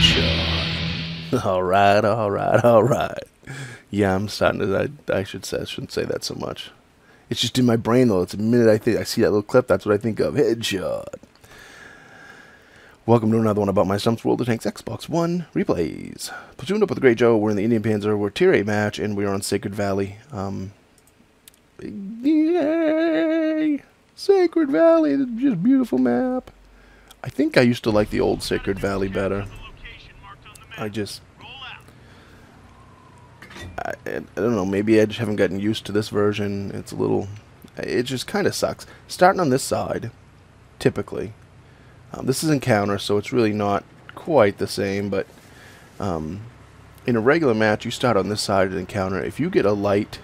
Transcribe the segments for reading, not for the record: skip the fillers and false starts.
Headshot. Alright, alright, alright. Yeah, I'm starting to, I shouldn't say that so much. It's just in my brain though. It's the minute I see that little clip, that's what I think of. Headshot. Welcome to another one about my Stump's World of Tanks Xbox One replays. Platooned up with the Great Joe. We're in the Indien Panzer. We're Tier 8 match, and we're on Sacred Valley. Yay! Sacred Valley, just beautiful map. I think I used to like the old Sacred Valley better. I don't know, maybe I just haven't gotten used to this version. It just kind of sucks. Starting on this side, typically. This is encounter, so it's really not quite the same, but in a regular match, you start on this side of the encounter. If you get a light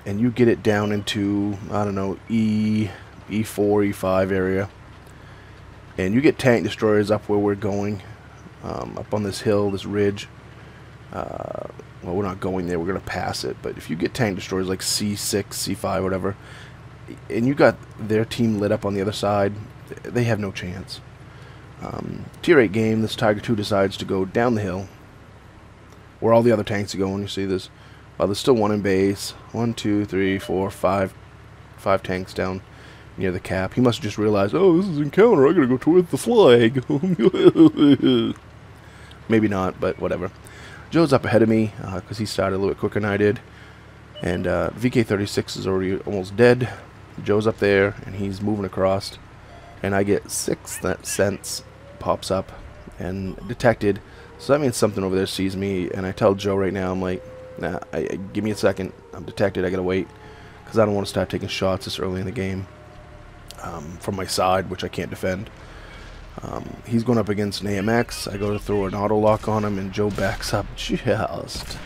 and you get it down into, I don't know, E4, E5 area, and you get tank destroyers up where we're going, up on this hill, this ridge, well, we're not going there, we're going to pass it, but if you get tank destroyers like C6, C5, whatever, and you got their team lit up on the other side, they have no chance. Tier 8 game, this Tiger 2 decides to go down the hill where all the other tanks are going. You see this, there's still one in base. 1, 2, 3, 4, 5 tanks down near the cap. He must have just realized, oh, this is encounter, I gotta go towards the flag. Maybe not, but whatever. Joe's up ahead of me because he started a little bit quicker than I did, and VK36 is already almost dead. Joe's up there and he's moving across, and I get Sixth Sense pops up and detected, so that means something over there sees me. And I tell Joe right now, I'm like, nah, give me a second, I'm detected, I gotta wait, because I don't want to start taking shots this early in the game from my side, which I can't defend. He's going up against an AMX. I go to throw an auto lock on him, and Joe backs up just.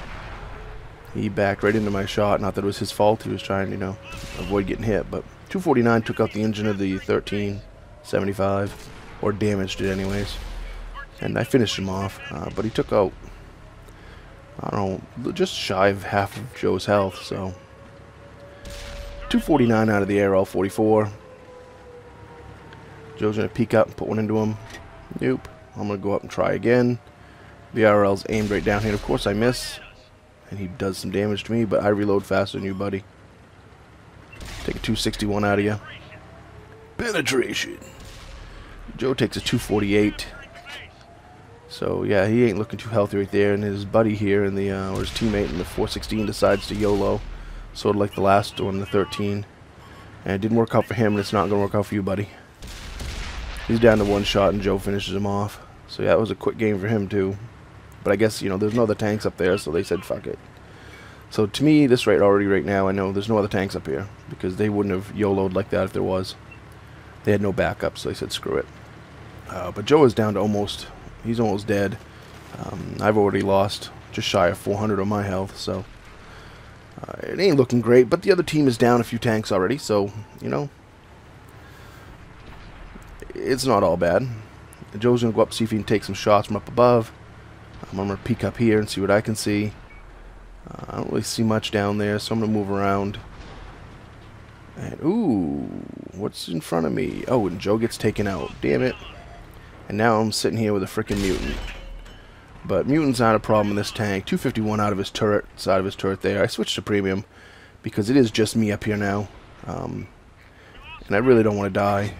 He backed right into my shot. Not that it was his fault. He was trying to, avoid getting hit. But 249 took out the engine of the 1375, or damaged it anyways. And I finished him off. But he took out, I don't know, just shy of half of Joe's health. So 249 out of the air, L44. Joe's going to peek up and put one into him. Nope. I'm going to go up and try again. The RL's aimed right down here. Of course I miss. And he does some damage to me, but I reload faster than you, buddy. Take a 261 out of you. Penetration. Joe takes a 248. So, yeah, he ain't looking too healthy right there. And his buddy here, or his teammate in the 416 decides to YOLO. Sort of like the last one, the 13. And it didn't work out for him, and it's not going to work out for you, buddy. He's down to one shot, and Joe finishes him off. So, yeah, that was a quick game for him, too. But I guess, there's no other tanks up there, so they said, fuck it. So, to me, this right now, I know there's no other tanks up here, because they wouldn't have YOLO'd like that if there was. They had no backup, so they said, screw it. But Joe is down to he's almost dead. I've already lost just shy of 400 on my health, so it ain't looking great. But the other team is down a few tanks already, so, it's not all bad. Joe's going to go up, see if he can take some shots from up above. I'm going to peek up here and see what I can see. I don't really see much down there, so I'm going to move around. And, ooh, what's in front of me? Oh, and Joe gets taken out. Damn it. And now I'm sitting here with a freaking Mutant. But Mutant's not a problem in this tank. 251 out of his turret, side of his turret there. I switched to premium because it is just me up here now. And I really don't want to die.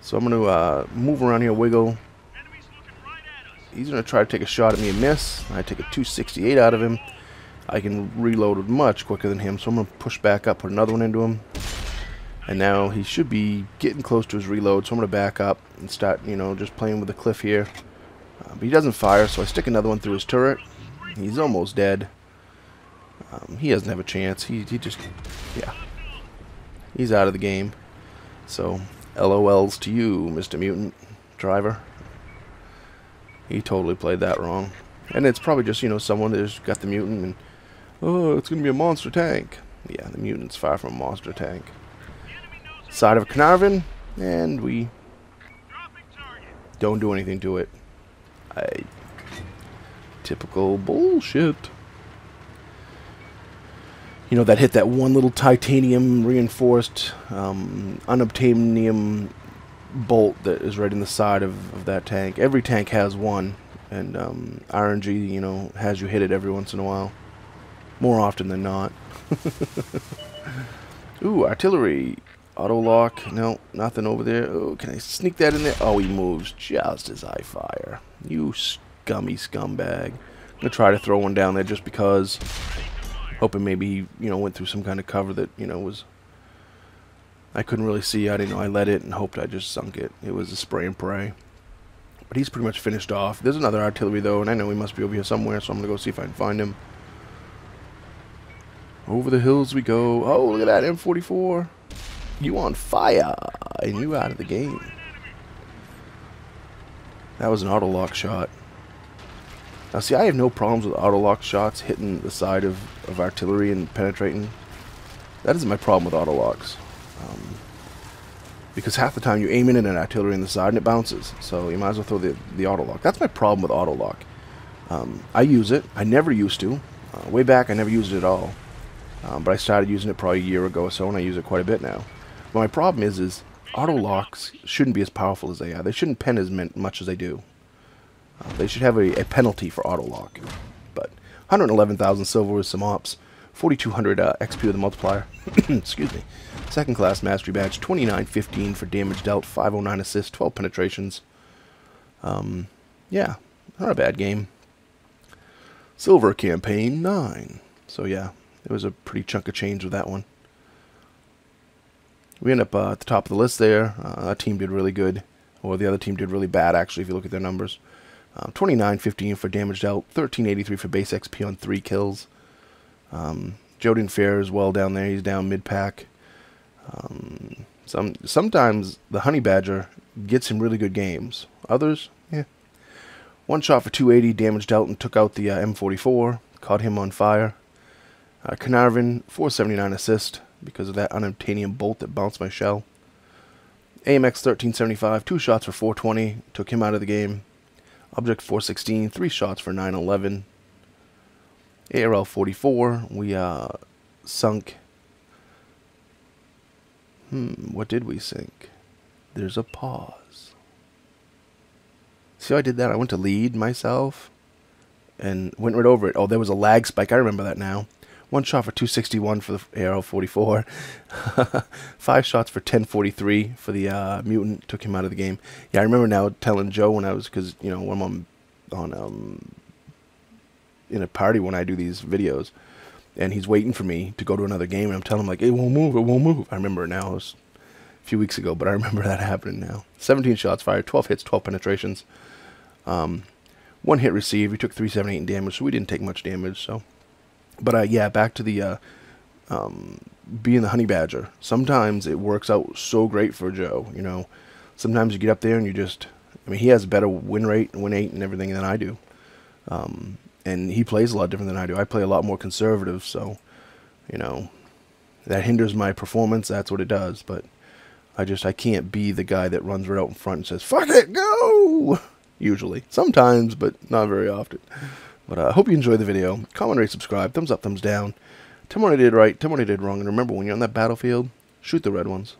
So I'm going to move around here, wiggle. He's going to try to take a shot at me and miss. I take a 268 out of him. I can reload much quicker than him, so I'm going to push back up, put another one into him. And now he should be getting close to his reload, so I'm going to back up and start, just playing with the cliff here. But he doesn't fire, so I stick another one through his turret. He's almost dead. He doesn't have a chance. He just, yeah. He's out of the game. So, LOLs to you, Mr. Mutant driver. He totally played that wrong. And it's probably just, someone that's got the Mutant and, oh, it's going to be a monster tank. Yeah, the Mutant's far from a monster tank. Side of a Carnarvon, and we don't do anything to it. Typical bullshit. That hit that one little titanium reinforced, unobtainium bolt that is right in the side of that tank. Every tank has one, and RNG, you know, has you hit it every once in a while. More often than not. Ooh, artillery. Auto lock. No, nothing over there. Oh, can I sneak that in there? Oh, he moves just as I fire. You scummy scumbag. I'm going to try to throw one down there just because. Hoping maybe he, you know, went through some kind of cover that, you know, was... I couldn't really see. I didn't know. I let it and hoped I just sunk it. It was a spray and pray. But he's pretty much finished off. There's another artillery, though, and I know he must be over here somewhere, so I'm going to go see if I can find him. Over the hills we go. Oh, look at that, M44. You on fire, and you out of the game. That was an auto lock shot. Now, see, I have no problems with auto lock shots hitting the side of artillery and penetrating. That isn't my problem with auto locks. Because half the time you aim in at an artillery in the side and it bounces. So you might as well throw the auto lock. That's my problem with auto lock. I use it. I never used to. Way back, I never used it at all. But I started using it probably a year ago or so, and I use it quite a bit now. But my problem is auto locks shouldn't be as powerful as they are. They shouldn't pen as much as they do. They should have a penalty for auto lock. But 111,000 silver with some ops. 4,200 XP with a multiplier. Excuse me. Second class mastery badge. 2915 for damage dealt. 509 assists. 12 penetrations. Yeah, not a bad game. Silver campaign 9. So yeah, it was a pretty chunk of change with that one. We end up at the top of the list there. That team did really good. Or the other team did really bad, actually, if you look at their numbers. 2915 for damage dealt. 1383 for base XP on 3 kills. Joe didn't fare as well down there. He's down mid-pack. Sometimes the Honey Badger gets him really good games. Others, yeah. One shot for 280, damage dealt, and took out the M44. Caught him on fire. Carnarvon, 479 assist because of that unobtainium bolt that bounced my shell. AMX 1375, 2 shots for 420. Took him out of the game. Object 416, 3 shots for 911. ARL 44, we sunk. What did we sink? There's a pause. See how I did that? I went to lead myself and went right over it. Oh, there was a lag spike. I remember that now. 1 shot for 261 for the ARL 44. 5 shots for 1043 for the Mutant. Took him out of the game. Yeah, I remember now telling Joe when I was, because, you know, when I'm on in a party when I do these videos, and he's waiting for me to go to another game, and I'm telling him, like, it won't move, it won't move. I remember it now. It was a few weeks ago, but I remember that happening now. 17 shots fired, 12 hits, 12 penetrations. 1 hit received. We took 378 in damage, so we didn't take much damage. So, but yeah, back to the being the Honey Badger. Sometimes it works out so great for Joe. You know, sometimes you get up there and you just, I mean, he has a better win rate and win rate and everything than I do. And he plays a lot different than I do. I play a lot more conservative, so, you know, that hinders my performance. That's what it does. But I can't be the guy that runs right out in front and says, "Fuck it, go!" Usually. Sometimes, but not very often. But I hope you enjoyed the video. Comment, rate, subscribe. Thumbs up, thumbs down. Tell me what I did right. Tell me what I did wrong. And remember, when you're on that battlefield, shoot the red ones.